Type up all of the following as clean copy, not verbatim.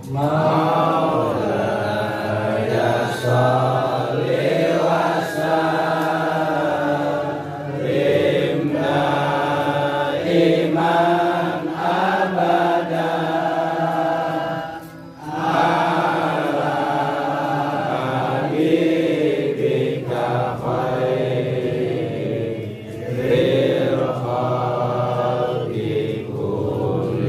Maulaya sholli wa sallim daiman abada ala habibika khairil khalqi kullihim.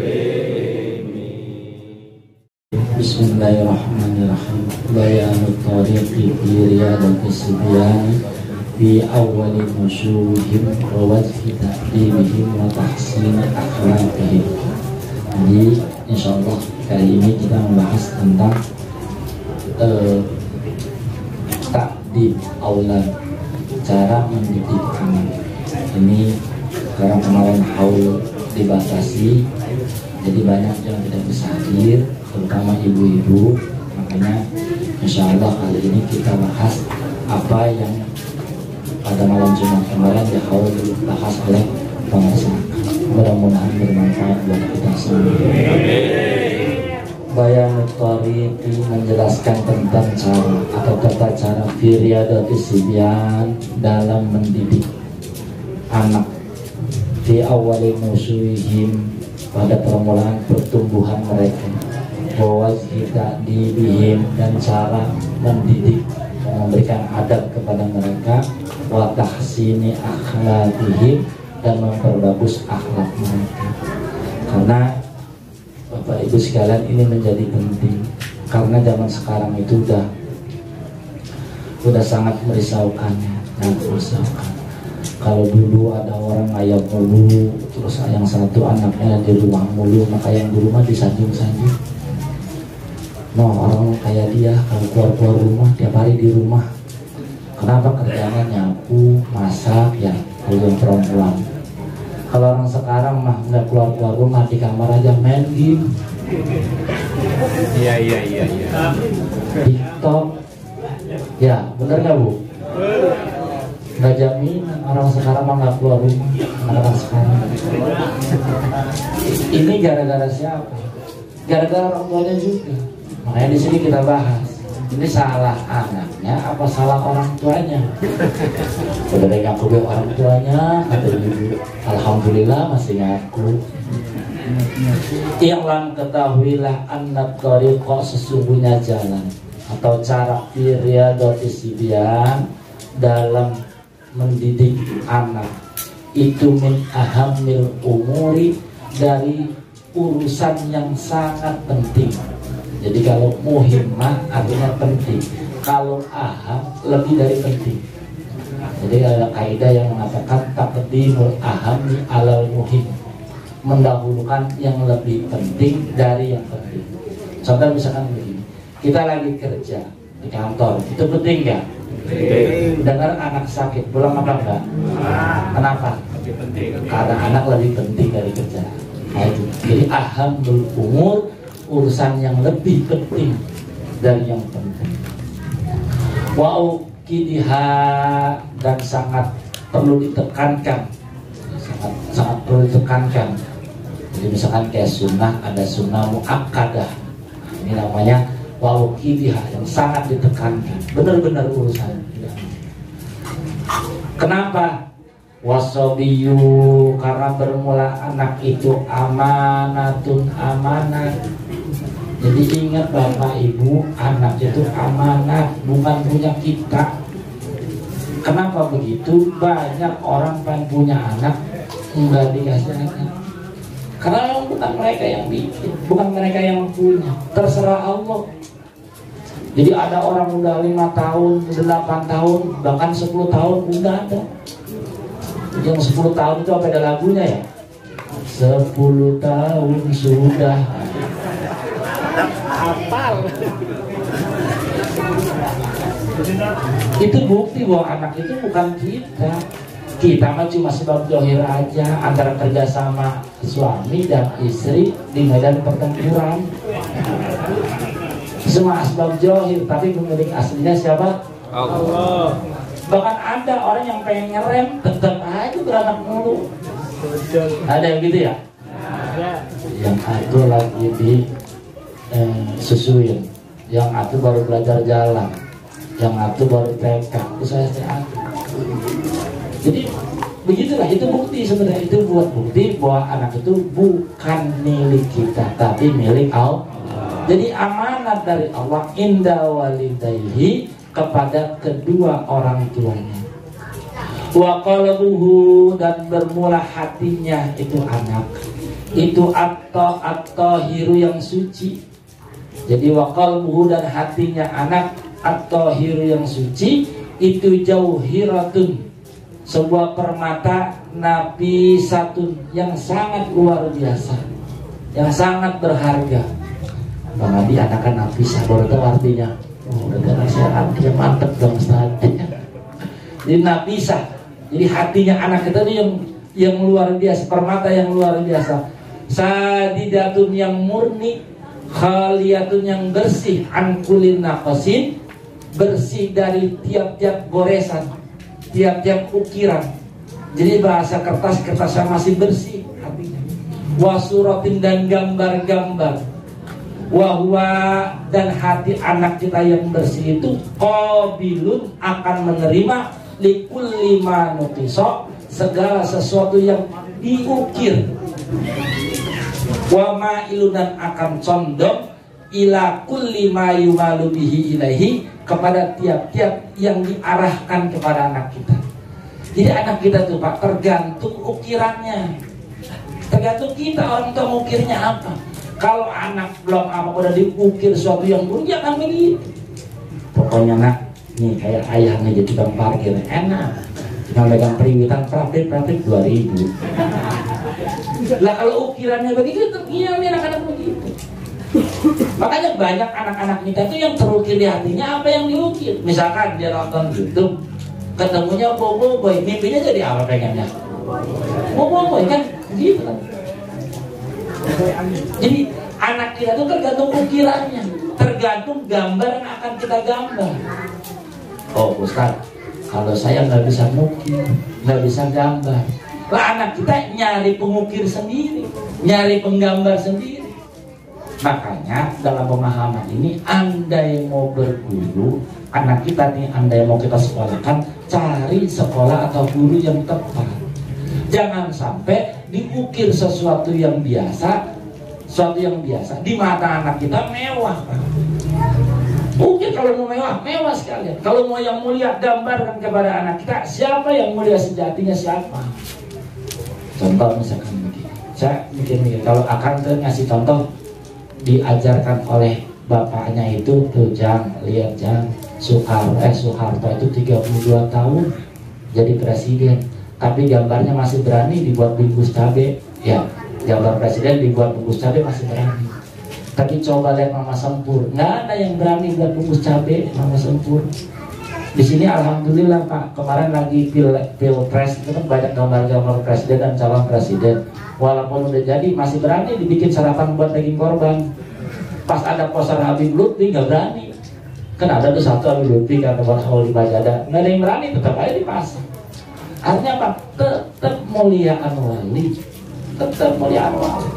Bismillahirrahmanirrahim. Bayanut tariqi fi riyadatis sibyan fi awwali nusyuhim wa wajhi ta'dibihim wa tahsin akhlaqihim. Jadi insyaallah kali ini kita membahas tentang takdib aulad, cara mendidik anak. Ini karena kemarin haul dibatasi, jadi banyak yang tidak bisa hadir, terutama ibu-ibu. Makanya insya Allah kali ini kita bahas apa yang pada malam Jumat kemarin di haul dibahas oleh pengacara. Mudah-mudahan bermanfaat buat kita semua. Bayanut tariqi menjelaskan tentang cara atau tata cara fi riyadatis sibyan dalam mendidik anak, fi awwali nusyuhim pada permulaan pertumbuhan mereka, wajhi ta'dibihim dan cara mendidik, memberikan adab kepada mereka, wa tahsini akhlaqihim dan memperbagus akhlak mereka. Karena Bapak Ibu sekalian, ini menjadi penting karena zaman sekarang itu udah sangat merisaukan ya, dan merisaukan. Kalau dulu ada orang ayam mulu, terus yang satu anaknya di rumah mulu, maka yang di rumah disanjung-sanjung. Noh, orang kayak dia kalau keluar rumah tiap hari di rumah. Kenapa? Kerjanya nyapu, masak ya, kalau yang perempuan. Kalau orang sekarang mah nggak keluar rumah, di kamar aja main game. Iya. TikTok. Ya, bener nggak Bu? Nggak jaminan orang sekarang mah nggak keluar rumah, orang sekarang. Ini gara-gara siapa? Gara-gara orang tuanya juga. Makanya di sini kita bahas. Ini salah anaknya apa salah orang tuanya? Udah ngaku orang tuanya, kata ibu. Alhamdulillah masih ngaku. I'lam, ketahuilah annat thariqa, sesungguhnya jalan atau cara fi riyadatis sibyan dalam mendidik anak itu min ahamil umuri, dari urusan yang sangat penting. Jadi kalau muhimmah artinya penting, kalau aham lebih dari penting. Jadi ada kaidah yang mengatakan taqdimul ahami alal muhim, mendahulukan yang lebih penting dari yang penting. Contoh misalkan begini, kita lagi kerja di kantor, itu penting nggak? Dengar anak sakit, pulang apa enggak? Kenapa? Lebih penting. Karena anak lebih penting dari kerjaan. Nah, itu. Jadi ahamul umur, urusan yang lebih penting dari yang penting. Wa ukidiha, dan sangat perlu ditekankan, sangat perlu ditekankan. Jadi misalkan kayak sunnah, ada sunnah muakkadah. Ini namanya wa ukidiha, yang sangat ditekankan, benar-benar urusan. Kenapa? Wasobiyu, karena bermula anak itu amanatun, amanat. Jadi ingat Bapak Ibu, anak itu amanat, bukan punya kita. Kenapa begitu? Banyak orang pengen punya anak, enggak dikasih anak. Karena bukan mereka yang bikin, bukan mereka yang punya, terserah Allah. Jadi ada orang udah 5 tahun, 8 tahun, bahkan 10 tahun udah ada. Yang 10 tahun itu apa, ada lagunya ya? 10 tahun sudah. Hafal. Itu bukti bahwa anak itu bukan kita. Kita mah cuma sebab zahir aja, antara kerjasama suami dan istri di medan pertempuran. Semua sebab zahir, tapi pemilik aslinya siapa? Allah. Bahkan ada orang yang pengen ngerem, tetap aja beranak mulu. Ada yang gitu ya? Ada. Yang satu lagi di susuin, yang atuh baru belajar jalan, yang atuh baru TK, itu saya atuh. Jadi begitulah, itu bukti sebenarnya, itu buat bukti bahwa anak itu bukan milik kita tapi milik Allah. Jadi amanat dari Allah inda walidayhi, kepada kedua orang tuanya. Wa qalbuhu, dan bermula hatinya itu anak itu at-tahiru yang suci. Jadi wa qalbuhu, dan hatinya anak at-tahiru yang suci, itu jauhiratun, sebuah permata nafisatun, yang sangat luar biasa, yang sangat berharga. Bang Adi anak-anak nafisah, baru tahu artinya. Oh, udah saya artinya mantep dong Ustaz. Jadi nafisah, jadi hatinya anak kita itu yang luar biasa, permata yang luar biasa. Sadidatun, yang murni, khaliyatun, yang bersih, an kulin naqasin, bersih dari tiap-tiap goresan, tiap-tiap ukiran. Jadi bahasa kertas-kertasnya masih bersih hatinya. Wasuratin, dan gambar-gambar. Wahwa, dan hati anak kita yang bersih itu qabilun, akan menerima likulli ma nuqisa, segala sesuatu yang diukir. Wa ma'ilun, dan akan condong ila kulli ma yumalu bihi ilaihi, kepada tiap-tiap yang diarahkan kepada anak kita. Jadi anak kita tuh Pak, tergantung ukirannya, tergantung kita orang tua mengukirnya apa. Kalau anak belum apa udah diukir sesuatu yang buruk, jangan begitu. Pokoknya nak, nih kayak ayahnya jadi tukang parkir, enak, tinggal megang periwitan, praktik 2000. Lah kalau ukirannya begitu, iya anak-anak begitu. Makanya banyak anak-anak kita tuh yang terukir di hatinya apa yang diukir. Misalkan dia nonton YouTube, ketemunya Bobo Boy, mimpinya jadi apa pengennya? Bobo Boy kan, gitu kan. Jadi anak kita itu tergantung ukirannya, tergantung gambar yang akan kita gambar. Oh Ustaz, kalau saya nggak bisa mukir, nggak bisa gambar, lah anak kita nyari pengukir sendiri, nyari penggambar sendiri. Makanya dalam pemahaman ini, andai mau berguru, anak kita nih andai mau kita sekolahkan, cari sekolah atau guru yang tepat. Jangan sampai diukir sesuatu yang biasa, di mata anak kita mewah. Mungkin kalau mau mewah, mewah sekalian. Kalau mau yang mulia, gambarkan kepada anak kita siapa yang mulia sejatinya, siapa. Contoh misalkan begini, saya mikir kalau akan ngasih contoh, diajarkan oleh bapaknya itu tuh, Jang, lihat Jang, Soeharto itu 32 tahun jadi presiden, tapi gambarnya masih berani dibuat bungkus cabe. Ya, gambar presiden dibuat bungkus cabe masih berani. Tapi coba lihat Mama Sempur, nggak ada yang berani buat bungkus cabe Mama Sempur. Di sini alhamdulillah Pak, kemarin lagi pilpres itu kan banyak gambar-gambar presiden dan calon presiden. Walaupun udah jadi masih berani dibikin sarapan buat daging korban. Pas ada poster Habib Lutfi nggak berani. Kan ada tuh satu Habib Lutfi kata Bang Sauli Bajada, nggak ada yang berani, tetap aja dipasang. Artinya apa? Tetap muliaan wali, tetap muliaan wali.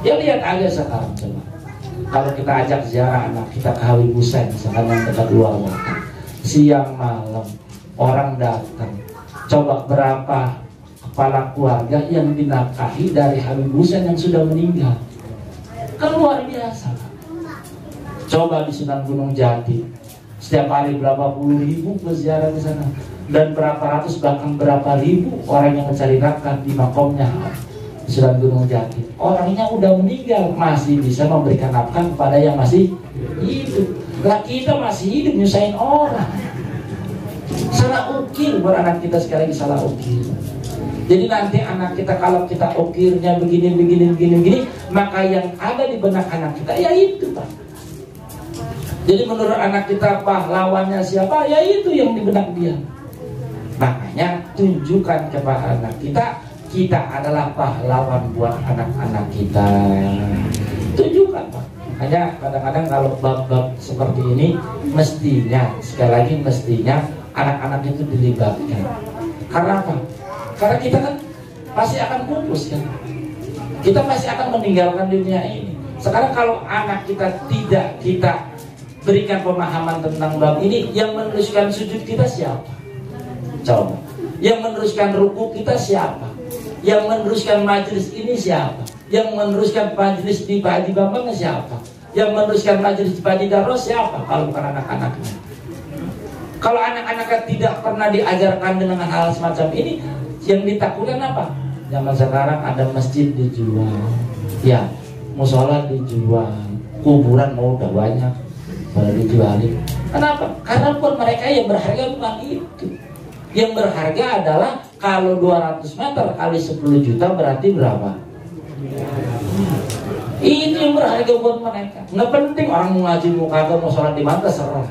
Ya lihat aja sekarang coba. Kalau kita ajak ziarah anak kita ke Habib Hussein, misalkan yang dekat luar kota, siang malam orang datang. Coba berapa kepala keluarga yang dinafkahi dari Habib Hussein yang sudah meninggal? Kan luar biasa. Coba di Sunan Gunung Jati, setiap hari berapa puluh ribu berziarah di sana, dan berapa ratus bahkan berapa ribu orang yang mencari nafkah di makomnya di Sunan Gunung Jati. Orangnya udah meninggal, masih bisa memberikan nafkah kepada yang masih hidup. Lah kita masih hidup nyusahin orang. Salah ukir buat anak kita, sekali lagi salah ukir. Jadi nanti anak kita kalau kita ukirnya begini, maka yang ada di benak anak kita ya itu Pak. Jadi menurut anak kita pahlawannya siapa, ya itu yang di benak dia. Makanya tunjukkan kepada anak kita, kita adalah pahlawan buat anak-anak kita. Tunjukkan Pak. Makanya kadang-kadang kalau bab-bab seperti ini, mestinya, sekali lagi mestinya anak-anak itu dilibatkan. Karena apa? Karena kita kan pasti akan pupus kan. Kita pasti akan meninggalkan dunia ini. Sekarang kalau anak kita tidak kita berikan pemahaman tentang bab ini, yang meneruskan sujud kita siapa? Coba. Yang meneruskan ruku kita siapa? Yang meneruskan majelis ini siapa? Yang meneruskan majelis di Pak Haji Bambang siapa? Yang meneruskan majelis di Pak Haji Daros siapa? Kalau bukan anak-anaknya. Kalau anak-anaknya tidak pernah diajarkan dengan hal semacam ini, yang ditakutkan apa? Zaman sekarang ada masjid dijual, ya, musola dijual, kuburan mau udah banyak pada dijualin. Kenapa? Karena buat mereka yang berharga bukan itu. Yang berharga adalah kalau 200 meter kali 10 juta berarti berapa? Itu yang berharga buat mereka. Nggak penting orang mau ngaji, mau kagak, mau sholat di mana, terserah.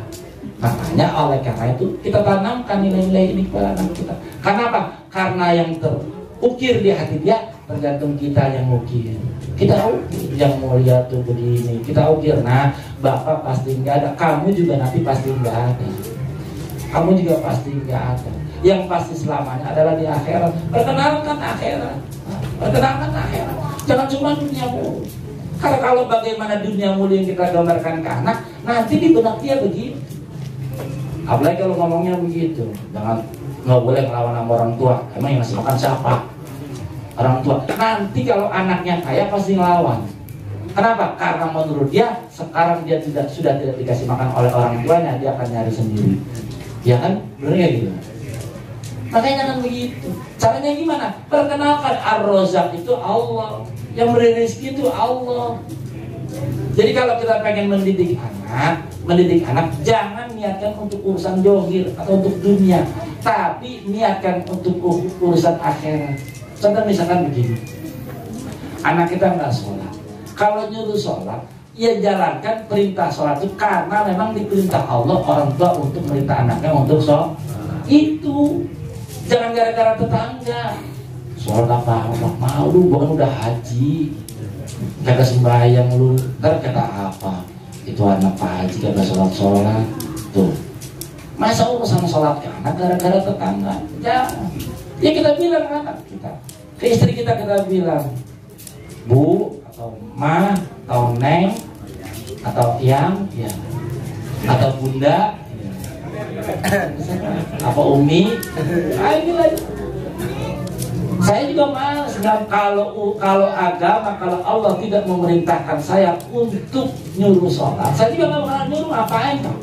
Makanya oleh karena itu kita tanamkan nilai-nilai ini kepada anak kita. Kenapa? Karena yang terukir di hati dia tergantung kita yang ukir. Kita ukir yang mulia tuh begini, kita ukir. Nah, bapak pasti nggak ada, kamu juga nanti pasti nggak ada, kamu juga pasti nggak ada. Yang pasti selamanya adalah di akhirat. Perkenalkan akhirat, perkenalkan akhirat. Jangan cuma dunia mulia. Karena kalau bagaimana dunia mulia yang kita gambarkan ke anak, nanti di benak dia begitu. Apalagi kalau ngomongnya begitu, jangan, nggak boleh ngelawan sama orang tua. Emang yang ngasih makan siapa? Orang tua. Nanti kalau anaknya kaya pasti ngelawan. Kenapa? Karena menurut dia sekarang dia sudah tidak dikasih makan oleh orang tuanya, dia akan nyari sendiri. Ya kan? Bener ya gitu. Makanya jangan begitu. Caranya gimana? Perkenalkan Ar-Razzaq itu Allah, yang beri rezeki itu Allah. Jadi kalau kita pengen mendidik anak, jangan niatkan untuk urusan dohir atau untuk dunia, tapi niatkan untuk urusan akhirat. Contoh misalkan begini, anak kita nggak sholat, kalau nyuruh sholat, ya jalankan perintah sholat itu karena memang diperintah Allah orang tua untuk merintah anaknya untuk sholat. Itu jangan gara-gara tetangga. Sholat apa mau lu, bukan udah haji, kagak sembahyang lu, ntar kata apa? Itu anak Pak Haji kagak sholat tuh. Masa urusan sholat ke anak gara-gara tetangga? Jangan. Ya kita bilang anak kita, ke istri kita bilang, Bu atau Ma atau Neng atau Yang, ya, atau Bunda, ya. Apa Umi? Ini lagi. Saya juga malas kalau agama, kalau Allah tidak memerintahkan saya untuk nyuruh sholat, saya juga nggak bakal nyuruh. Apain kan?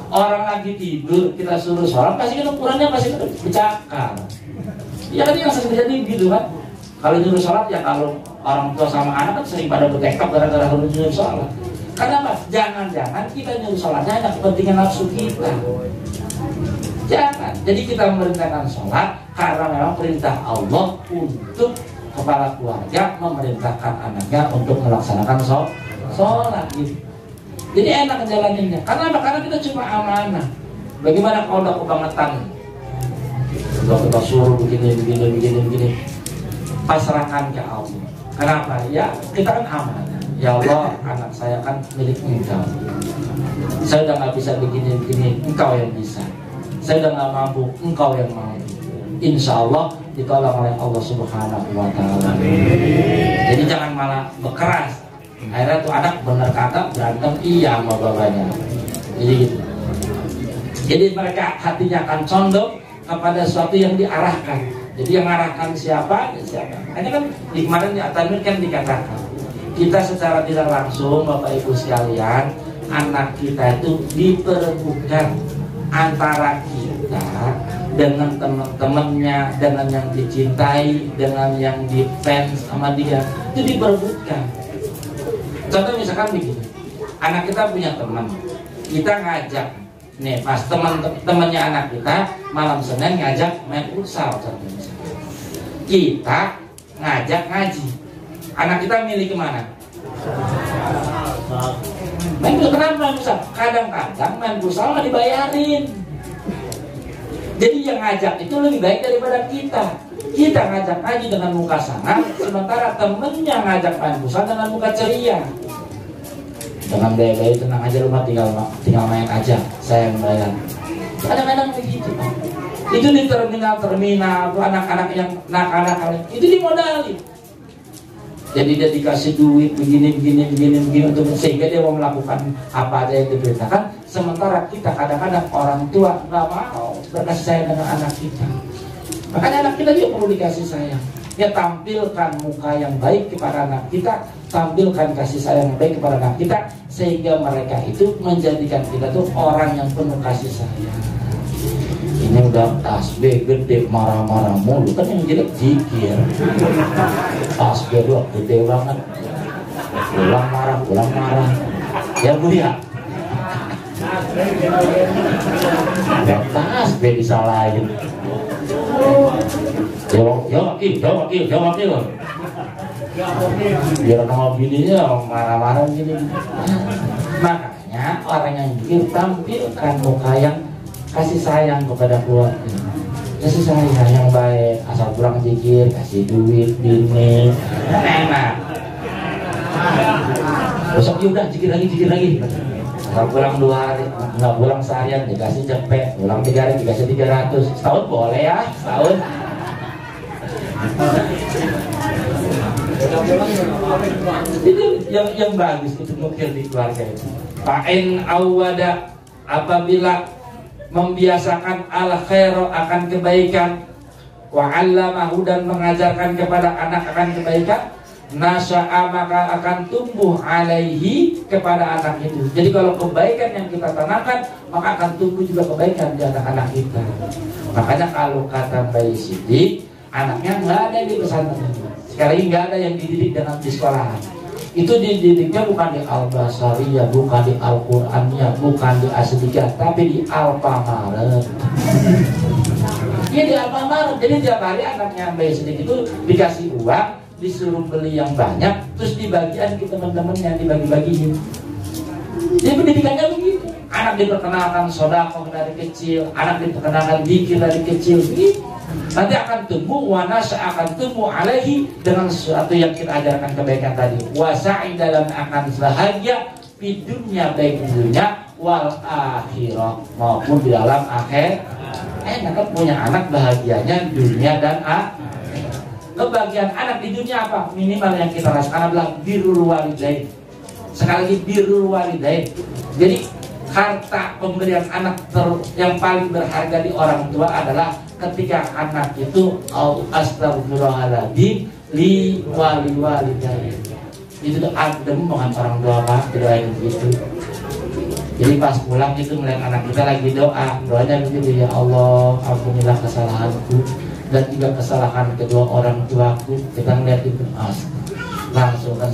Orang lagi tidur kita suruh sholat, pasti kan ukurannya pasti bercakar. Ya kan yang sering terjadi gitu kan. Kalau nyuruh sholat ya kalau orang tua sama anak kan sering pada bertekad gara-gara harus nyuruh sholat. Kenapa? Jangan-jangan kita nyuruh sholatnya hanya kepentingan nafsu kita. Jangan. Jadi kita memerintahkan sholat karena memang perintah Allah untuk kepala keluarga memerintahkan anaknya untuk melaksanakan sholat gitu. Jadi enak ngejalaninnya. Karena apa? Karena kita cuma amanah. Bagaimana kalau udah kebangetan, udah kita suruh begini, pasrahkan ke Allah. Kenapa? Ya kita kan amanah. Ya Allah, anak saya kan milik Engkau. Saya udah nggak bisa begini, Engkau yang bisa. Saya udah nggak mampu, Engkau yang mampu. Insya Allah ditolong oleh Allah Subhanahu Wa Taala. Jadi jangan malah berkeras. Akhirnya tuh anak bener kagak berantem iya sama bapaknya. Jadi gitu. Jadi mereka hatinya akan condong kepada sesuatu yang diarahkan. Jadi yang arahkan siapa? Siapa? Hanya kan di kemarin di Atamir kan dikatakan kita secara tidak langsung Bapak Ibu sekalian, anak kita itu diperebutkan antara kita dengan teman-temannya, dengan yang dicintai, dengan yang di-fans sama dia, itu diperebutkan. Contoh misalkan begini, anak kita punya teman, kita ngajak, nih pas teman-temannya anak kita malam Senin ngajak main futsal, contoh misalkan. Kita ngajak ngaji, anak kita milih kemana? Main futsal. Kenapa main futsal? Kadang-kadang main futsal nggak dibayarin. Jadi yang ngajak itu lebih baik daripada kita. Kita ngajak ngaji dengan muka sangat, sementara temennya ngajak main futsal dengan muka ceria. Dengan gaya-gaya tenang aja, rumah tinggal main aja, saya yang bayar. Kadang-kadang begitu. Itu di terminal tuh anak-anak yang nakal-nakal itu dimodali. Jadi dia dikasih duit begini untuk sehingga dia mau melakukan apa aja yang diperintahkan. Sementara kita kadang-kadang orang tua nggak mau berkasih sayang dengan anak kita. Makanya anak kita juga perlu dikasih sayang. Ya, tampilkan muka yang baik kepada anak kita, tampilkan kasih sayang yang baik kepada anak kita, sehingga mereka itu menjadikan kita tuh orang yang penuh kasih sayang. Ini udah tasbih gede marah-marah mulu, kan yang jelek zikir. Tasbih doang gede banget, pulang marah ya Bu ya. Ya tasbih disalahin. Jawab biar nama bininya marah-marah gini. Makanya orang yang zikir tampilkan muka yang kasih sayang kepada keluarga, kasih sayang yang baik. Asal pulang zikir kasih duit bini enak. Besok udah zikir lagi. Asal pulang 2 hari, nggak pulang seharian dikasih cepet, pulang 3 hari dikasih 300. Setahun boleh ya, setahun. Itu yang bagus untuk mukir di keluarga itu. Fa'in awwada, apabila membiasakan al khairu akan kebaikan, wa 'allamahu dan mengajarkan kepada anak akan kebaikan, nasya'a maka akan tumbuh alaihi kepada anak itu. Jadi kalau kebaikan yang kita tanamkan, maka akan tumbuh juga kebaikan di anak-anak kita. Makanya kalau kata Mbak Siti, anaknya nggak ada di pesantren. Sekali lagi nggak ada yang dididik dalam di sekolahan. Itu dididiknya bukan di Al-Basariyah, bukan di Al-Qur'annya, bukan di Asdikah, tapi di Alfamaret. Iya, di Alfamaret. Jadi tiap hari anaknya Mbak Siti itu dikasih uang, disuruh beli yang banyak, terus dibagian ke teman-teman yang dibagi-bagiin. Jadi pendidikannya begitu. Anak diperkenalkan sedekah dari kecil, anak diperkenalkan zikir dari kecil, begitu. Nanti akan tumbuh wanasa, akan tumbuh alaihi dengan sesuatu yang kita ajarkan kebaikan tadi. Wasa'i dalam akan bahagia di dunia, baik di dunia wal akhirah maupun di dalam akhir. Enak kan punya anak, bahagianya dunia dan akhir. Kebahagiaan anak di dunia apa? Minimal yang kita rasakan adalah birrul walidain. Sekali lagi birrul walidain. Jadi harta pemberian anak yang paling berharga di orang tua adalah ketika anak itu astagfirullahaladzim li walidain. Itu tuh adem dengan orang tua Pak, doain begitu. Jadi pas pulang itu melihat anak kita lagi doanya begitu, ya Allah ampunilah kesalahanku dan juga kesalahan kedua orang tuaku. Kita melihat itu langsung kan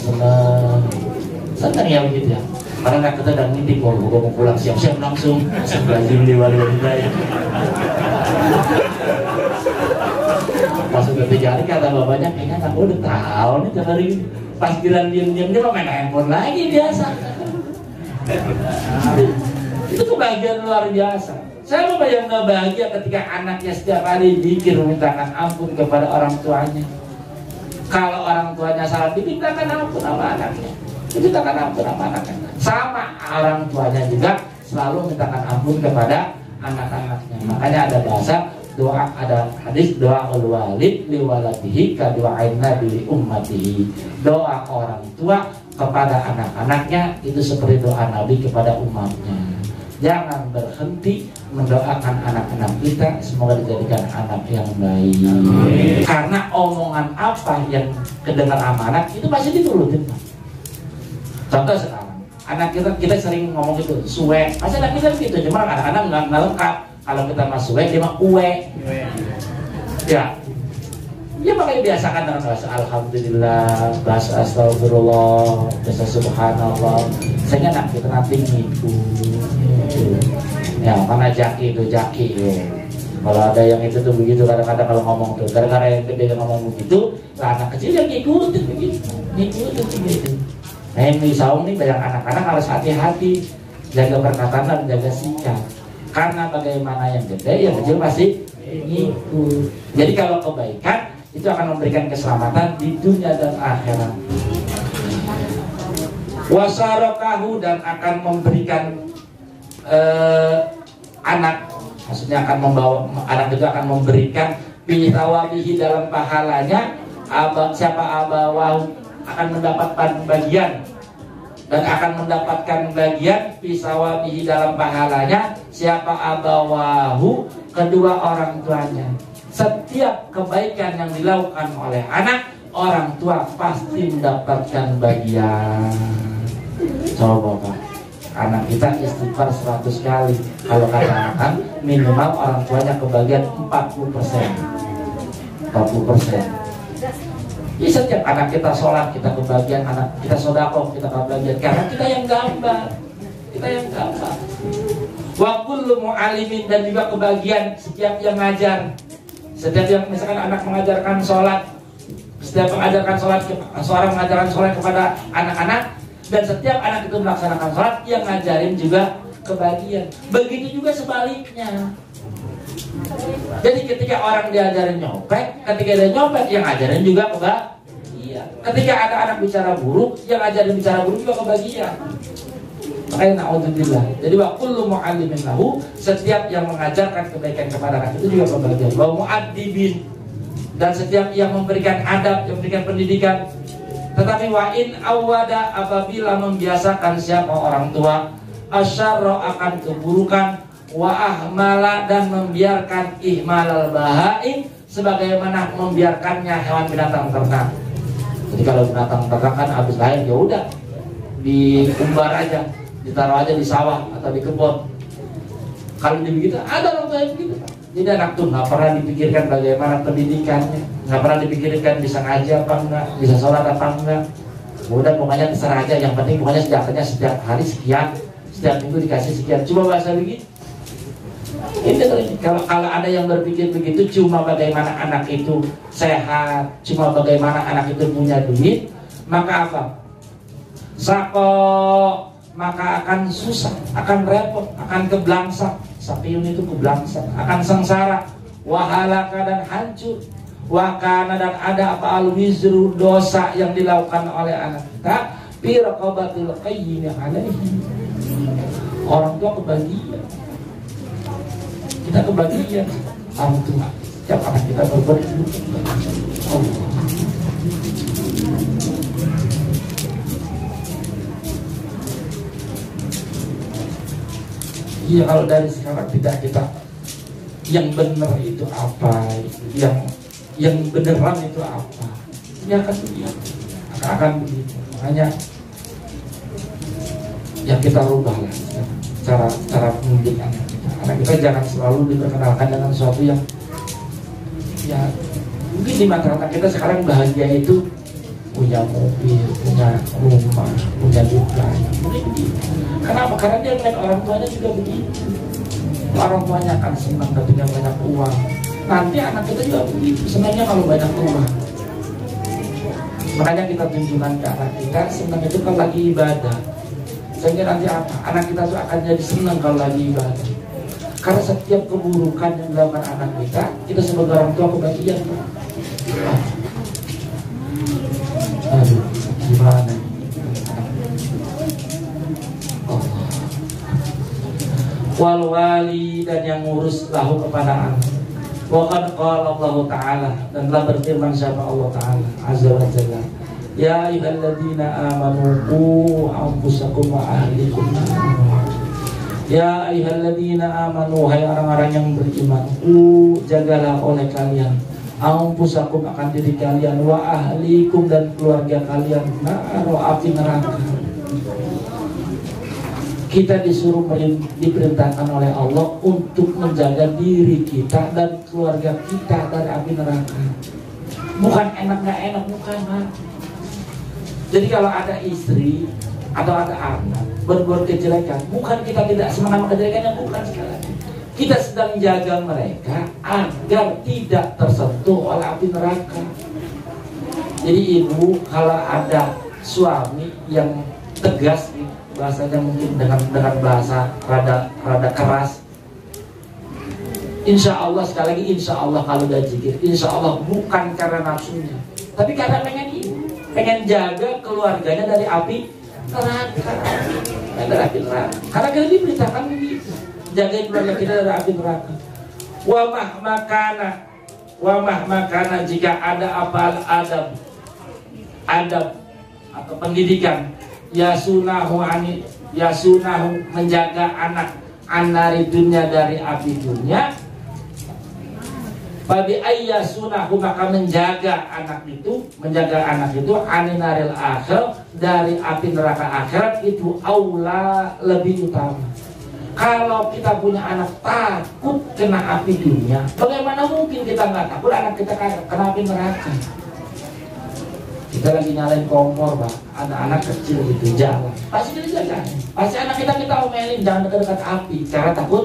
senang ya begitu ya. Karena kita udah ngintip, gue mau pulang siap-siap langsung sebelum diwali-wali. Pas udah 3 hari kata bapaknya, kayaknya aku udah tahu nih tiap hari. Pas bilang diam-diam dia mau main handphone lagi biasa. Itu kebahagiaan luar biasa. Saya mau bayangkan bahagia ketika anaknya setiap hari zikir memintakan ampun kepada orang tuanya. Kalau orang tuanya salah dimintakan ampun sama anaknya, dimintakan ampun sama anaknya. Sama orang tuanya juga selalu mintakan ampun kepada anak-anaknya. Makanya ada bahasa doa, ada hadis doa walid liwaladihi ka doain nabi ummatihi. Doa orang tua kepada anak-anaknya itu seperti doa Nabi kepada umatnya. Jangan berhenti mendoakan anak-anak kita semoga dijadikan anak yang baik. Karena omongan apa yang kedengar amanat itu pasti diturutin. Contoh sekarang, anak kita sering ngomong gitu, suwe. Pasti anak kita gitu, cuma kadang-kadang nggak lengkap. Kalau kita mah suwe, dia mah uwe. Ya, ya makanya biasakan dengan bahasa alhamdulillah, bahasa astagfirullah, bahasa subhanallah. Sehingga anak kita nanti ngikut. Ya, mana jaki itu jaki. Ya. Kalau ada yang itu tuh begitu, kadang-kadang kalau ngomong tuh, gara-gara yang gede ngomong begitu, anak kecil yang ngikutin begitu, ngikutin begitu. Nah, yang misalnya nih banyak anak-anak harus hati-hati, jaga perkataan dan jaga sikap. Karena bagaimana yang gede, yang kecil pasti ngikut. Jadi kalau kebaikan itu akan memberikan keselamatan di dunia dan akhirat. Wasarakahu dan akan memberikan anak, maksudnya akan membawa anak itu akan memberikan bitawabihi dalam pahalanya siapa abawahu akan mendapatkan bagian dan akan mendapatkan bagian fisawabihi dalam pahalanya siapa abawahu, kedua orang tuanya. Setiap kebaikan yang dilakukan oleh anak, orang tua pasti mendapatkan bagian. Coba Pak, anak kita istighfar 100 kali, kalau katakan minimal orang tuanya kebagian 40%. Jadi setiap anak kita sholat, kita kebagian, anak kita sodako, kita kebagian. Karena kita yang gambar. Wa kullu mu'alimin, dan juga kebagian setiap yang ngajar. Setiap yang misalkan anak mengajarkan sholat, setiap mengajarkan sholat, seorang mengajarkan sholat kepada anak-anak, dan setiap anak itu melaksanakan sholat, yang ngajarin juga kebagian. Begitu juga sebaliknya. Jadi ketika orang diajarin nyopet, ketika dia nyopet, yang ngajarin juga kebagian. Ketika ada anak bicara buruk, yang ngajarin bicara buruk juga kebagian. Makanya na'udzubillah. Jadi wa kullu mu'allimin lahu, setiap yang mengajarkan kebaikan kepada anak itu juga kebagian. Wa mu'addibin, dan setiap yang memberikan adab, yang memberikan pendidikan. Tetapi wa in awwada, apabila membiasakan siapa orang tua asyarra, akan keburukan, wa ahmala, dan membiarkan ihmalal bahaim, sebagaimana membiarkannya hewan binatang ternak. Jadi kalau binatang ternak kan habis lahir ya udah diumbar aja, ditaruh aja di sawah atau di kebun. Kalau begitu ada orang tua yang begitu. Jadi anak tuh nggak pernah dipikirkan bagaimana pendidikannya, nggak pernah dipikirkan bisa ngaji apa enggak, bisa sholat apa enggak. Udah pokoknya terserah aja, yang penting pokoknya sejaknya setiap hari sekian, setiap minggu dikasih sekian. Cuma bahasa begitu. Kalau ada yang berpikir begitu, cuma bagaimana anak itu sehat, cuma bagaimana anak itu punya duit, maka apa? Sako, maka akan susah, akan repot, akan keblangsak. Sapiun itu keblangsak, akan sengsara, wahalaka, dan hancur, wakana, dan ada apa alwizru, dosa yang dilakukan oleh anak kita, biraqabatil qayyim alaihi. Orang tua kebagian. Kita kebagian orang tua. Setiap anak kita berbuat itu. Iya, kalau dari sekarang tidak kita yang benar itu apa, yang beneran itu apa, ya akan begitu. Makanya yang kita rubah lah cara mendidik anak kita. Anak kita jangan selalu diperkenalkan dengan sesuatu yang ya mungkin di mata anak kita sekarang bahagia itu punya mobil, punya rumah, punya duka. Mungkin begitu. Kenapa? Karena dia melihat orang tuanya juga begitu. Orang tuanya akan senang ketika banyak uang. Nanti anak kita juga begitu, senangnya kalau banyak uang. Makanya kita tunjukkan ke anak kita, senang itu kalau lagi ibadah. Sehingga nanti apa? Anak kita tuh akan jadi senang kalau lagi ibadah. Karena setiap keburukan yang dilakukan anak kita sebagai orang tua kebagian. Aduh, gimana? Wal wali, dan yang ngurus lahu kepada anak. Wa qad qala Allah Ta'ala, dan telah berfirman siapa Allah Ta'ala azza wa jalla, ya ayyuhalladzina amanu qu anfusakum wa ahlikum nar. Ya ayyuhalladzina amanu, hai orang-orang yang beriman, jagalah oleh kalian anfusakum, akan diri kalian, wa ahlikum, dan keluarga kalian, api neraka. Kita disuruh diperintahkan oleh Allah untuk menjaga diri kita dan keluarga kita dari api neraka. Bukan enak nggak enak, bukan. Jadi kalau ada istri atau ada anak berbuat kejelekan, bukan kita tidak semangat kejelekannya, bukan sekali. Kita sedang jaga mereka agar tidak tersentuh oleh api neraka. Jadi ibu kalau ada suami yang tegas, bahasanya mungkin dengan bahasa rada keras, insya Allah, sekali lagi insya Allah, kalau udah zikir, insya Allah bukan karena nafsunya, tapi karena pengen jaga keluarganya dari api neraka. Karena kita diberitakan begitu, jagain keluarga kita dari api neraka. Wa mahmakana, jika ada apa adab atau pendidikan. Yasunahu menjaga anak anari dunia dari api dunia. Babi ayyasunahu maka menjaga anak itu aninaril akhir dari api neraka akhirat itu aula lebih utama. Kalau kita punya anak takut kena api dunia, bagaimana mungkin kita nggak takut anak kita kena api neraka? Kita lagi nyalain kompor, Pak, anak-anak kecil gitu jalan, pasti kita jaga. Pasti anak kita omelin jangan dekat-dekat api, karena takut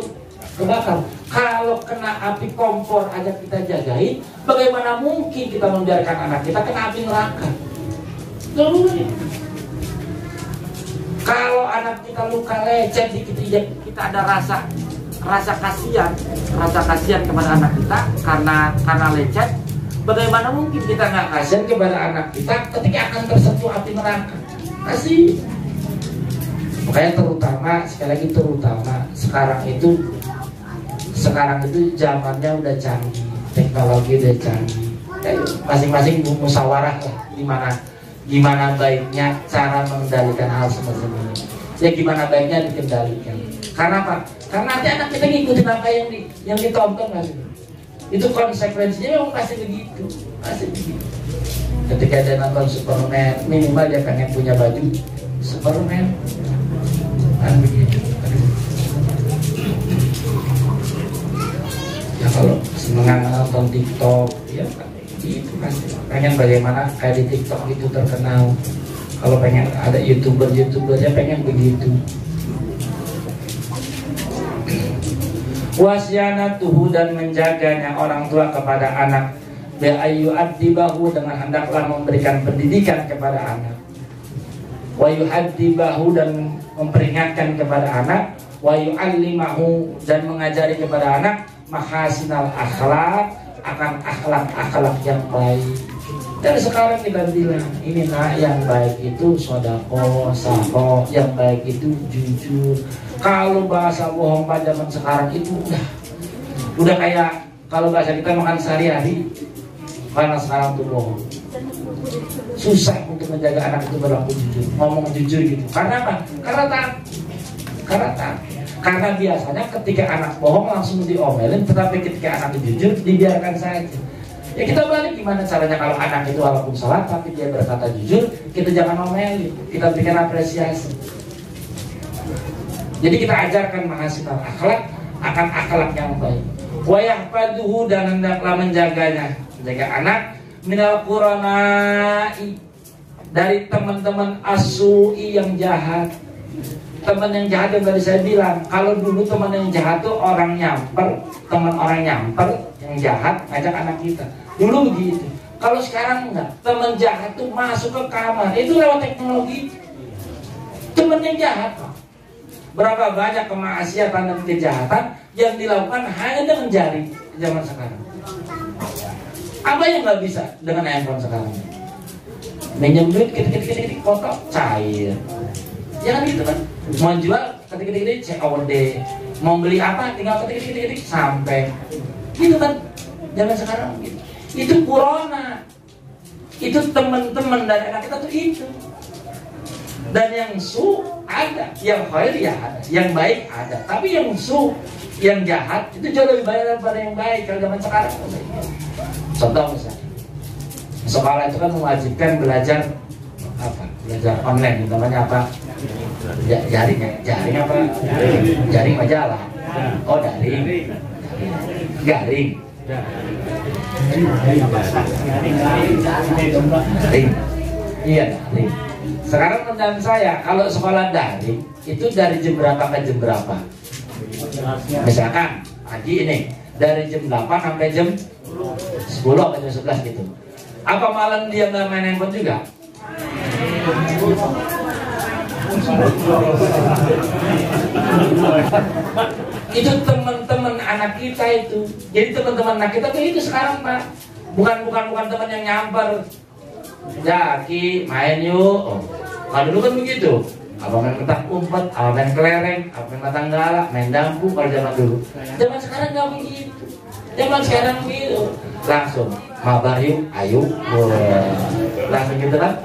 kebakar. Kalau kena api kompor aja kita jagain, bagaimana mungkin kita membiarkan anak kita kena api neraka? Gak boleh. Kalau anak kita luka lecet dikit kita ada rasa kasihan kepada anak kita karena lecet. Bagaimana mungkin kita nggak kasihan kepada anak kita ketika akan tersentuh api neraka? Kasih. Makanya terutama sekarang itu zamannya udah canggih, teknologi udah canggih. Masing-masing musyawarah lah gimana baiknya cara mengendalikan hal semacam ini. Ya gimana baiknya dikendalikan. Karena apa? Karena nanti anak kita ngikutin apa yang ditonton kan. Itu konsekuensinya memang pasti begitu. Ketika dia nonton Superman, minimal dia pengen punya baju Superman. Kan begitu. Ya kalau semangat nonton TikTok, ya itu pasti pengen bagaimana kayak di TikTok itu terkenal. Kalau pengen ada YouTubernya pengen begitu. Wasyanatuhu dan menjaganya orang tua kepada anak, bi'ayyu'addibahu dengan hendaklah memberikan pendidikan kepada anak, wa yu'addibahu dan memperingatkan kepada anak, wa yu'allimahu dan mengajari kepada anak mahasinal akhlak, akan akhlak yang baik. Dan sekarang kita bilang ini yang baik itu sodako, sako, yang baik itu jujur. Kalau bahasa bohong pada zaman sekarang itu udah kayak kalau bahasa kita makan sehari-hari. Karena sekarang tuh bohong. Susah untuk menjaga anak itu berlaku jujur, ngomong jujur gitu. Karena apa? Karena biasanya ketika anak bohong langsung diomelin, tetapi ketika anak jujur dibiarkan saja. Ya kita balik gimana caranya kalau anak itu walaupun salah tapi dia berkata jujur, kita jangan omelin, kita berikan apresiasi. Jadi kita ajarkan mahasinal akhlak, akan akhlak yang baik. Wa yahfaduhu dan hendaklah menjaga anak minal quranai dari teman-teman asui yang jahat. Teman yang jahat yang tadi saya bilang, kalau dulu teman yang jahat tuh orang nyamper, teman orang nyamper yang jahat ngajak anak kita. Dulu begitu. Kalau sekarang enggak, teman jahat tuh masuk ke kamar, itu lewat teknologi. Teman yang jahat. Berapa banyak kemaksiatan dan kejahatan yang dilakukan hanya dengan jari zaman sekarang. Apa yang nggak bisa dengan handphone sekarang? Minjem duit, ketik foto cair. Jangan gitu kan? Mau jual, ketik COD. Mau beli apa, tinggal ketik sampai. Gitu kan? Zaman sekarang gitu. Itu corona. Itu teman-teman dari anak kita tuh itu. Dan yang su ada, yang khair ya ada, yang baik ada. Tapi yang su, yang jahat itu jauh lebih baik daripada yang baik kalau zaman sekarang. Contoh misalnya, sekolah itu kan mewajibkan belajar apa? Belajar online, namanya apa? Jaring apa? Jaring majalah. Oh daring. Garing. Iya daring. Sekarang menurut saya kalau sekolah daring itu dari jam berapa ke jam berapa? Misalkan pagi ini dari jam 8 sampai jam 10 atau jam 11 gitu. Apa malam dia nggak main handphone juga? Itu teman-teman anak kita itu. Jadi teman-teman anak kita tuh itu sekarang Pak. Bukan teman yang nyamper. Jaki main yuk. Oh. Kalau dulu kan begitu. Abang main petak umpet, abang main kelereng, abang main matang galak, main dampu kalau zaman dulu. Zaman sekarang nggak begitu. Zaman sekarang begitu. Langsung mabar yuk, ayo. Langsung gitu kan.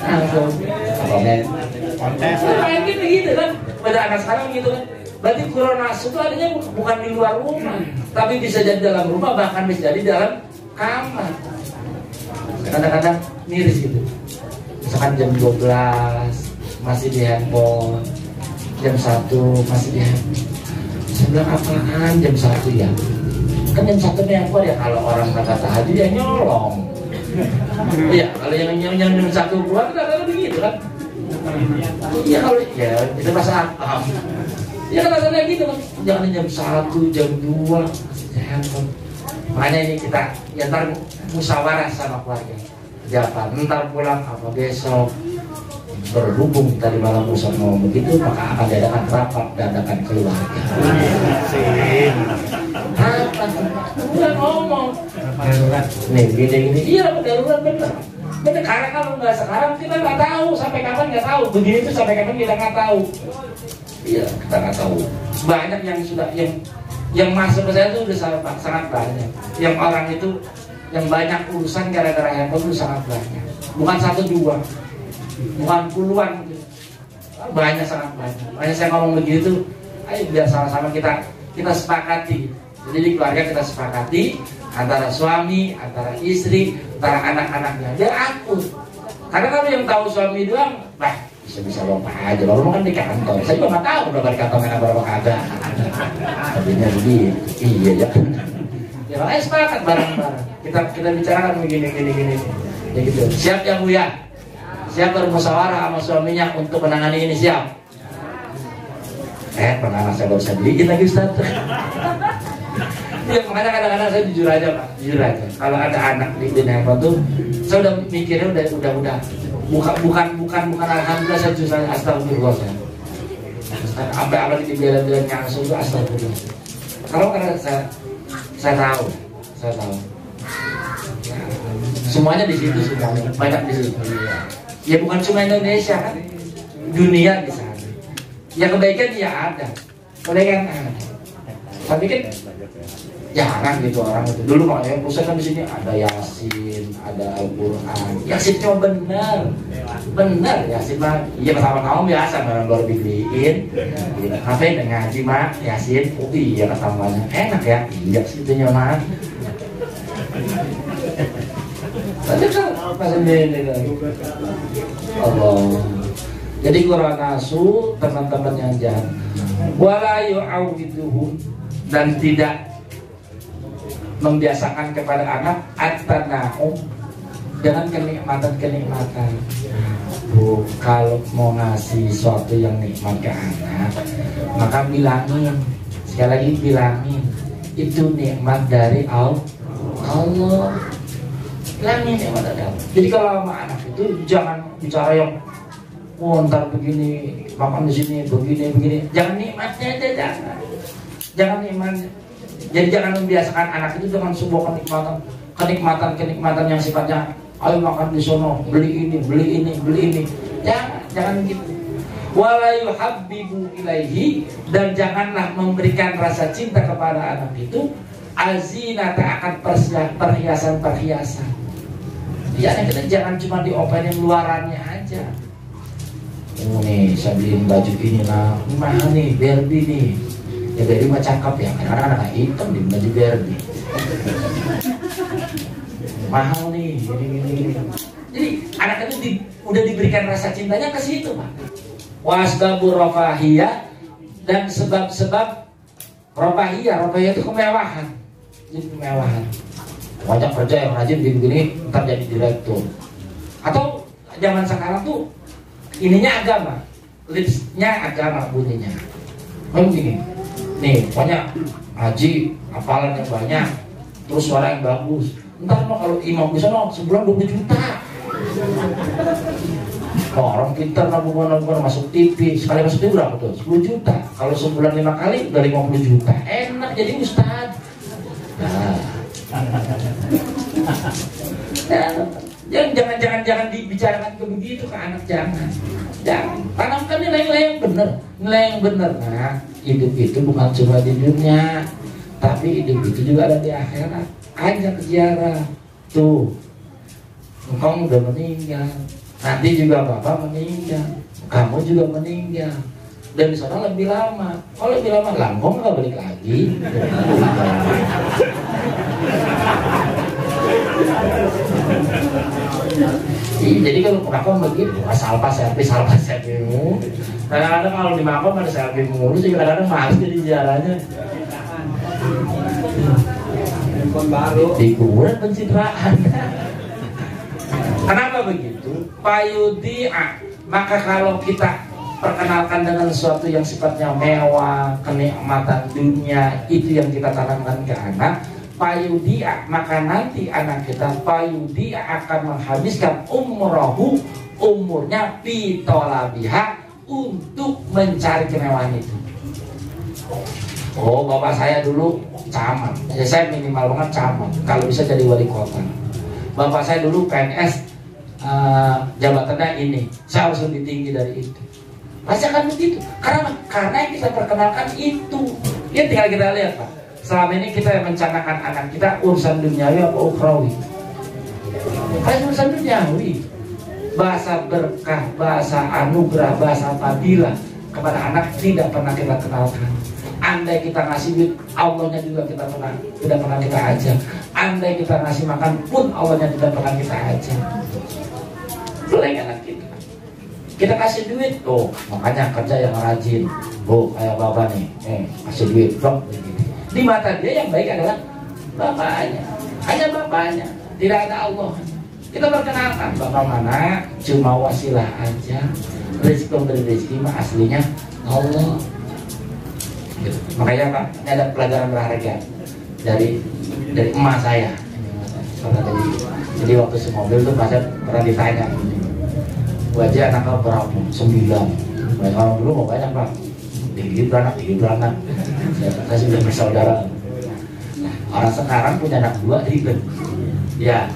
langsung komen. Kontes. Main gitu kan, pada anak sekarang gitu kan. Berarti kuronasu itu adanya bukan di luar rumah, tapi bisa jadi dalam rumah, bahkan bisa jadi dalam kamar. Kadang-kadang miris gitu. Misalkan jam 12 masih di handphone, jam 1 masih di handphone. Saya bilang apaan jam 1 ya? Kan jam 1 nih apa ya, kalau orang berangkat tahajud ya nyolong. Iya, kalau yang jam 1 keluar kan begitu kan? Iya kalau ya itu bahasa apa? Ya kan rasanya gitu kan, jangan jam 1, jam 2 handphone. Makanya ini kita ya ntar musyawarah sama keluarga. Siapa? Ntar pulang apa besok. Berhubung tadi malam Ustaz ngomong begitu, maka akan diadakan rapat dadakan keluarga. Apa? Udah ngomong. Darurat. Nih gini-gini, iya darurat bener. Bener, karena kalau nggak sekarang kita nggak tahu sampai kapan, nggak tahu. Begini tuh sampai kapan kita nggak tahu. Iya, kita nggak tahu. Banyak yang sudah yang masuk ke saya itu udah sangat banyak. Yang orang itu yang banyak urusan gara-gara handphone itu sangat banyak. Bukan 1 2, bukan puluhan, banyak, sangat banyak. Makanya saya ngomong begitu, ayo biar sama-sama kita sepakati. Jadi di keluarga kita sepakati antara suami, antara istri, antara anak-anaknya. Biar akur. Karena kalau yang tahu suami doang, bah bisa lupa aja. Baru kan di kantor. Saya juga nggak tahu berapa di kantor mana berapa ada. Tadinya begitu. Iya ya. Ya makanya sepakat bareng-bareng. Kita bicarakan begini. Ya gitu. Siap ya Bu ya? Siap bermusyawarah sama suaminya untuk menangani ini, siap? Pernah saya baru saya beliin lagi Ustaz. Ya makanya kadang-kadang saya jujur aja Pak, jujur aja. Kalau ada anak di handphone tuh, saya udah mikirnya udah. Bukan alhamdulillah, saya justru astagfirullah saya. Sampai apa dibilang nyangsu itu astagfirullah. Kalau karena saya tahu. Ya, semuanya di situ, semuanya banyak di situ. Ya bukan cuma Indonesia kan, dunia di sana. Ya kebaikan ya ada, kebaikan ada. Tapi kan jarang gitu orang itu. Dulu kalau yang pusat kan di sini ada Yasin, ada Al-Quran. Yasin cuma benar Yasin mah. Iya pertama-tama biasa baru dibeliin. Ngapain ngaji mah Yasin? Oh iya ketamanya enak ya. Iya sih itu nyaman. Tapi kan apa sendiri Allah. Jadi kuronasu teman-teman yang jahat. Wala yu'awwiduhu, dan tidak membiasakan kepada anak at-tana'um dengan kenikmatan. Bu, kalau mau ngasih sesuatu yang nikmat ke anak, maka bilangin, sekali lagi bilangin, itu nikmat dari Allah. Bilangin nikmat dari Allah. Jadi kalau sama anak itu jangan bicara yang ntar begini, makan di sini begini. Jangan nikmatnya aja, jangan nikmatnya. Jadi jangan membiasakan anak itu dengan sebuah kenikmatan yang sifatnya ayo makan di sono, beli ini. Jangan gitu. Wala yuhabbibu ilaihi, dan janganlah memberikan rasa cinta kepada anak itu azinata, akan perhiasan. Ya kita jangan cuma diopenin luarannya aja. Oh nih, saya beliin baju ini lah, mahal nih, Barbie nih. Ya Barbie mah cakep ya, karena anak hitam di baju Barbie. Mahal nih, gini. Jadi anak itu udah diberikan rasa cintanya ke situ, Pak. Wasbabur rafahiyah, dan sebab-sebab rafahiyah itu kemewahan. Jadi kemewahan. Banyak kerja yang rajin begini, ntar jadi direktur. Atau zaman sekarang tuh ininya agama, lipsnya agama bunyinya. Begini, nih banyak haji, hafalan yang banyak, terus suara yang bagus. Entar mah kalau imam bisa sebulan 20 juta. Orang pintar nabung masuk TV, sekali masuk TV berapa tuh? 10 juta. Kalau sebulan 5 kali udah 50 juta. Enak jadi ustad. Nah. Jangan dibicarakan ke begitu ke anak, jangan. Tanamkan nilai-nilai yang benar. Nah, hidup itu bukan cuma di dunia, tapi hidup itu juga ada di akhirat. Ajak ziarah. Tuh, engkau udah meninggal, nanti juga bapak meninggal, kamu juga meninggal, dan di sana lebih lama. Kalau lebih lama langkong nggak balik lagi. Jadi kalau makam begitu, salpa selfie kadang-kadang kalau di makam ada selfie mulu sih, kadang-kadang males jadi ziarahnya. Di kuburan pencitraan. Kenapa begitu? Payudia. Maka kalau kita perkenalkan dengan sesuatu yang sifatnya mewah, kenikmatan dunia, itu yang kita tanamkan ke anak, payudia, maka nanti anak kita payudia akan menghabiskan umurnya pitolabiha untuk mencari kemewahan itu. Oh, bapak saya dulu camat, ya saya minimal banget camat, kalau bisa jadi wali kota. Bapak saya dulu PNS, jabatannya ini, saya harus lebih tinggi dari itu. Pasti akan begitu. Karena yang kita perkenalkan itu. Ya tinggal kita lihat Pak, selama ini kita mencanakan anak kita urusan duniawi apa ukhrawi? Pasti urusan duniawi. Bahasa berkah, bahasa anugerah, bahasa fadilah kepada anak tidak pernah kita kenalkan. Andai kita ngasih duit, Allahnya juga tidak pernah kita ajak. Andai kita ngasih makan pun Allahnya tidak pernah kita ajak. Blank anak kita. Kita kasih duit, oh makanya kerja yang rajin. Oh kayak bapak nih, kasih duit, dong. Di mata dia yang baik adalah bapaknya, hanya bapaknya, tidak ada Allah. Kita perkenalkan bapak mana cuma wasilah aja. Rezeki pemberi rezeki mah aslinya Allah. Gitu. Makanya Pak, ini ada pelajaran berharga dari emak saya. Jadi waktu semobil tuh pasien pernah ditanya, wajah anak kau berapa? 9. Banyak orang dulu mau banyak Pak, tinggi beranak. Saya sudah bersaudara. Nah, orang sekarang punya anak 2 ribet. Ya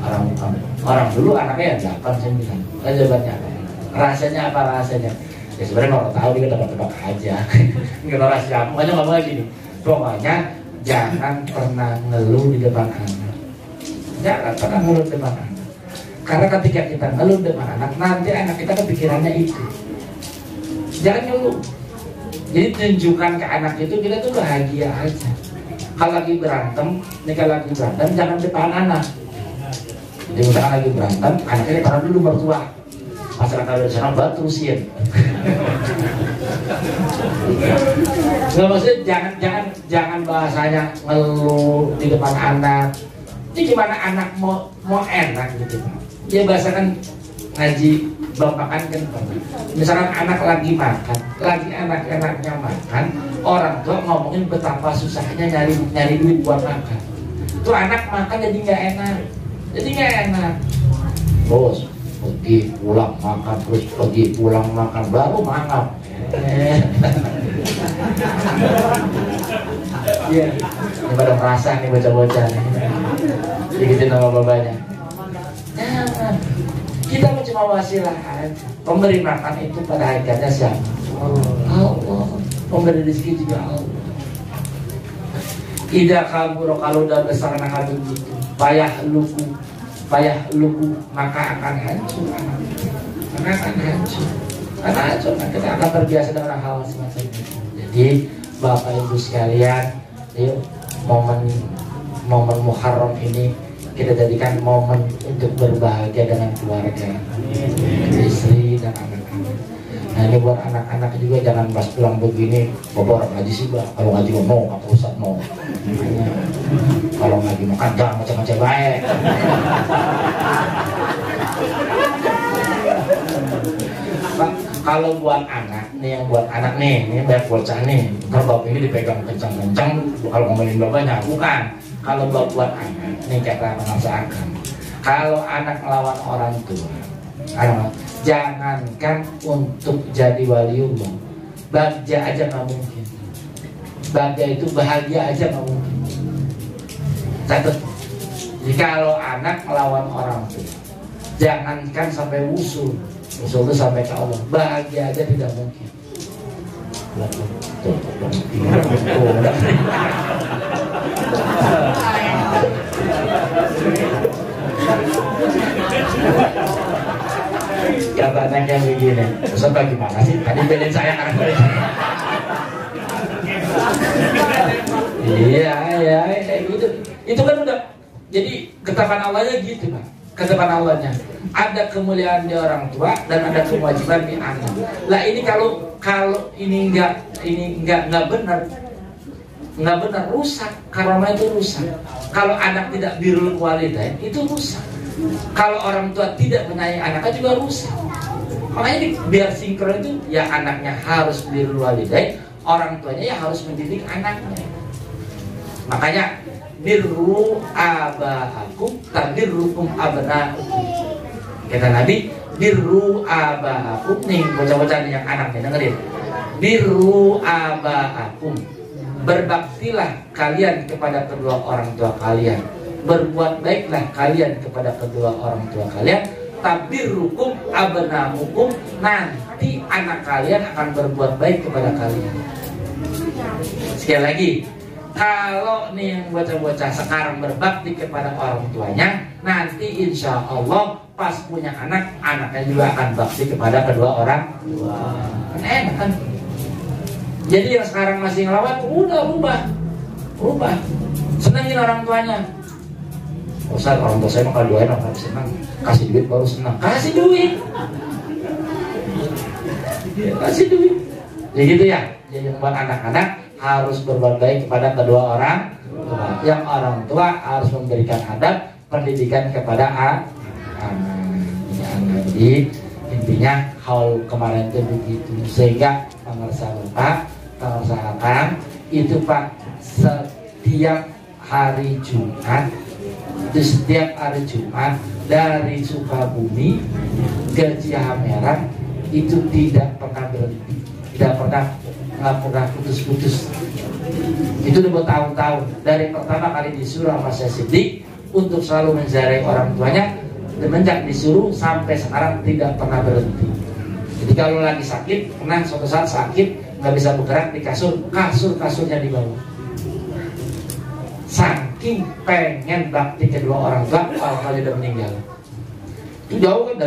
orang dulu anaknya ya 8, 9. Jawabannya apa? Rahasianya? Ya sebenarnya orang tahu dia tebak-tebak aja. Nggak tahu rahasia. Makanya ngomongnya gini, pokoknya jangan pernah ngeluh di depan anak. Jangan pernah ngeluh di depan anak. Karena ketika kita ngeluh di depan anak, nanti anak kita kepikirannya itu. Jangan ngeluh. Jadi tunjukkan ke anak itu kita tuh bahagia aja. Kalau lagi berantem, jangan depan anak. Jadi misalkan lagi berantem, anaknya taruh dulu mertua. Masalah kalau di sana terusin. Nggak, maksudnya jangan bahasanya ngeluh di depan anak. Ini gimana anak mau enak gitu. Dia bahasakan ngaji bapakan kan. Misalkan anak lagi makan, lagi enak-enaknya makan, orang tua ngomongin betapa susahnya nyari duit buat makan. Tuh anak makan jadi nggak enak. Bos pergi pulang makan, terus pergi pulang makan, baru makan. Iya, ini pada merasa nih bocah-bocah nih. Dikitin sama bapaknya. Jangan. Kita cuma wasilah aja. Pemberi makan itu pada hakikatnya siapa? Allah. Pemberi rezeki juga Allah. Tidak kabur kalau udah besar anak begitu, payah luku maka akan hancur karena kita akan terbiasa dengan hal semacam itu. Jadi Bapak Ibu sekalian, yuk momen Muharram ini kita jadikan momen untuk berbahagia dengan keluarga, istri dan anak-anak. Nah ini buat anak-anak juga, jangan pas pulang begini, bapak orang ngaji sih Pak, kalau ngaji mau, apa Ustaz mau. Kalau ngaji makan jangan macam-macam baik. Pak, kalau buat anak nih, yang buat anak nih, ini banyak bocah nih, ntar bapak ini dipegang kencang-kencang, kalau ngomongin bapaknya, bukan. Kalau buat anak, ini kata mengasakan, kalau anak melawan orang tua, jangankan untuk jadi waliullah, bagja aja nggak mungkin. Bagja itu bahagia aja nggak mungkin. Catat. Jadi kalau anak melawan orang tua, jangankan sampai usul itu sampai ke Allah, bahagia aja tidak mungkin. Katanya kayak begini, Ustaz bagaimana sih? Tadi belain saya kan? Iya, gitu. Itu kan udah. Jadi ketetapan Allahnya gitu, Pak. Ketetapan Allahnya. Ada kemuliaan di orang tua dan ada kewajiban di anak. Lah ini kalau ini enggak benar, rusak. Karomah itu rusak. Kalau anak tidak birrul walidain itu rusak. Kalau orang tua tidak menyayangi anaknya juga rusak. Makanya biar sinkron itu ya anaknya harus birrul walidain, orang tuanya ya harus mendidik anaknya. Makanya birru abaakum tabirrukum abnaukum. Kata Nabi, birru abaakum nih bocah-bocah yang anaknya dengerin. Birru abaakum, berbaktilah kalian kepada kedua orang tua kalian. Berbuat baiklah kalian kepada kedua orang tua kalian. Tabirrukum abnaukum, nanti anak kalian akan berbuat baik kepada kalian. Sekali lagi, kalau nih yang bocah-bocah sekarang berbakti kepada orang tuanya, nanti insya Allah pas punya anak, anaknya juga akan bakti kepada kedua orang tua. Enak kan? Jadi yang sekarang masih ngelawan, udah rubah. Senangin orang tuanya. Ustaz, orang tua saya mah kalau doain orang senang, kasih duit baru senang. Kasih duit. Ya gitu ya. Jadi membuat anak-anak harus berbuat baik kepada kedua orang tua. Yang orang tua harus memberikan adab pendidikan kepada anak. Jadi intinya hal kemarin itu begitu. Sehingga pengersakan itu Pak, setiap hari Jumat dari Sukabumi ke Ciameran itu tidak pernah berhenti, nggak pernah putus-putus. Itu udah bertahun-tahun. Dari pertama kali disuruh sama saya Siddiq untuk selalu menziarahi orang tuanya, semenjak disuruh sampai sekarang tidak pernah berhenti. Jadi kalau lagi sakit, pernah suatu saat sakit nggak bisa bergerak di kasurnya di bawah. Saking pengen bakti kedua orang tua kalau dia udah meninggal. Itu jauh kan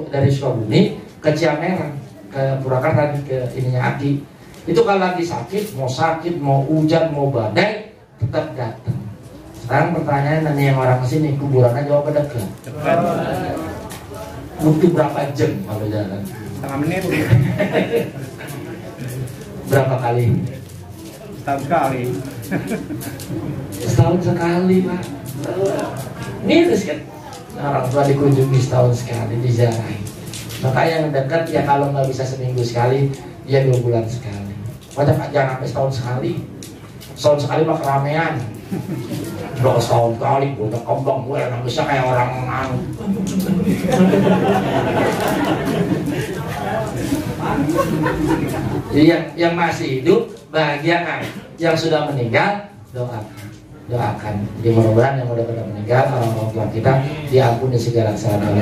dari Sukabumi ke Ciameran, ke Purwakarta, ke ininya Aki. Itu kalau lagi sakit, mau hujan, mau badai, tetap datang. Sekarang pertanyaan yang orang kesini, kuburannya jauh apa dekat? Butuh berapa jam kalau jalan? Setengah menit. Berapa kali? Setahun sekali Pak. Miris kan? Orang tua dikunjungi setahun sekali, diziarahi. Maka yang dekat ya kalau nggak bisa seminggu sekali, ya 2 bulan sekali. Padahal jangan sampai setahun sekali. Setahun sekali mah keramaian. Udah setahun kali, udah kembang gue yang bisa kayak orang anu. Yang masih hidup bahagiakan, yang sudah meninggal doakan. Jadi mudah-mudahan yang udah pada meninggal, orang tua kita diampuni segala kesalahan.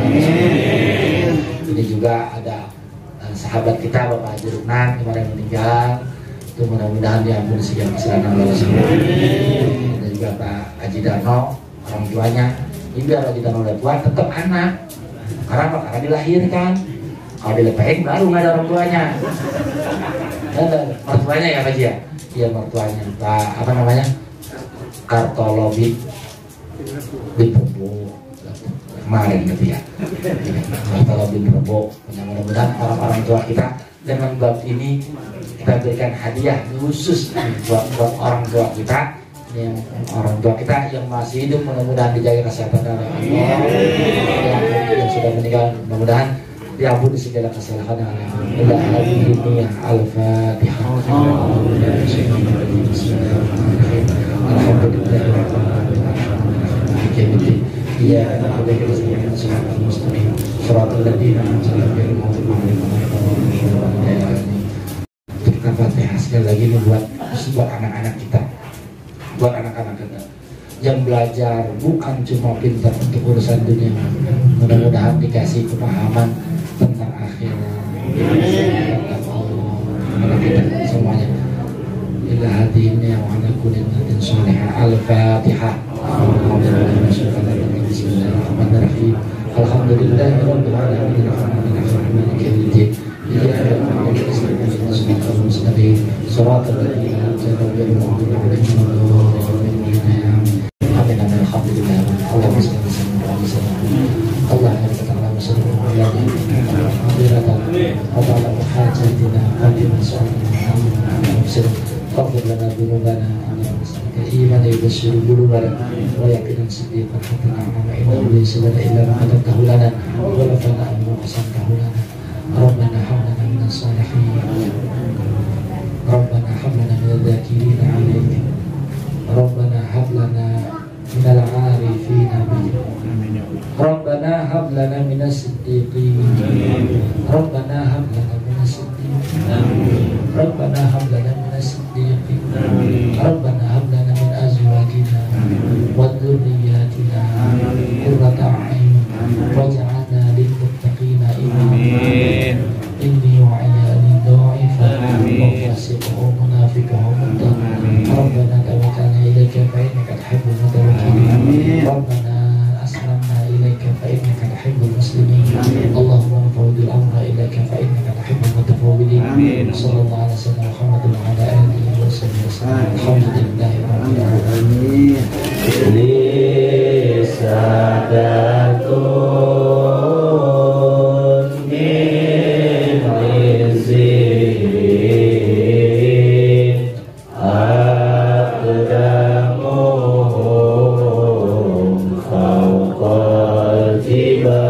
Ini juga ada sahabat kita Bapak Haji Ruknan kemarin meninggal, itu mudah-mudahan diampuni segala kesalahan. Dan juga Pak Haji Darno, orang tuanya. Ini biar Haji Darno udah tua tetap anak, karena dilahirkan. Kalau dilepehin baru nggak ada orang tuanya. Mertuanya ya Pak Haji ya? Iya mertuanya Pak, apa namanya? Kartolobi di Prabowo kemarin gitu ya. Kartolobi Prabowo. Mudah-mudahan orang-orang tua kita dengan bab ini kita berikan hadiah khusus buat orang tua kita. Yang orang tua kita yang masih hidup mudah-mudahan dijaga kesehatan oleh Allah. Yang sudah meninggal mudah-mudahan diampuni segala kesalahan. Alhamdulillah. Al-Fatihah. Al-Fatihah sekali lagi ini buat anak-anak kita, buat anak-anak kita yang belajar bukan cuma pintar untuk urusan dunia, mudah-mudahan dikasih pemahaman tentang akhirat. Allah kita semuanya. Ila hadhihi wa ala kulli natin salihah. Al-Fatihah. Bismillahirrahmanirrahim. Alhamdulillahirabbil alamin. Amin amin alhamdulillah. Allahumma shalli wa sallim ala sayyidina Allah yang katakanlah masyarakat mulianya Alhamdulillah Ta'ala muhajatina Qadim so'alina Qafir lana dunubana Iman yubashiru bulubana Wa yakinan siddiqan Fatana amama inna uli silana illa rahmatan tahulana Wa lafana amru qasan tahulana Rabbana hamlana minas salihin Rabbana hamlana minal dhakirina alaika Rabbana hablana minal arifina bika Rabbana hablana minas siddiqin Rabbana hablana minas siddiqin Rabbana hablana minas siddiqin Rabbana hablana min azwajina wa dhurriyyatina qurrata a'yun waj'alna lil muttaqina imama inni wa 'iyali dha'ifa wa fasiqu munafiqu muttaq Rabbana tawakkalna ilayka fa innaka tuhibbul mutawakkilin Rabbana aslamna ilayka fa innaka tuhibbul muslimin Allahumma fawwidil amra ilayka fa innaka tuhibbul mutafawwidin sallallahu alaihi wasallam Muhammad wa ala alihi wa sallam alhamdulillahi rabbil alamin li sadatun min rizqin aqdamuhum fawqal jibali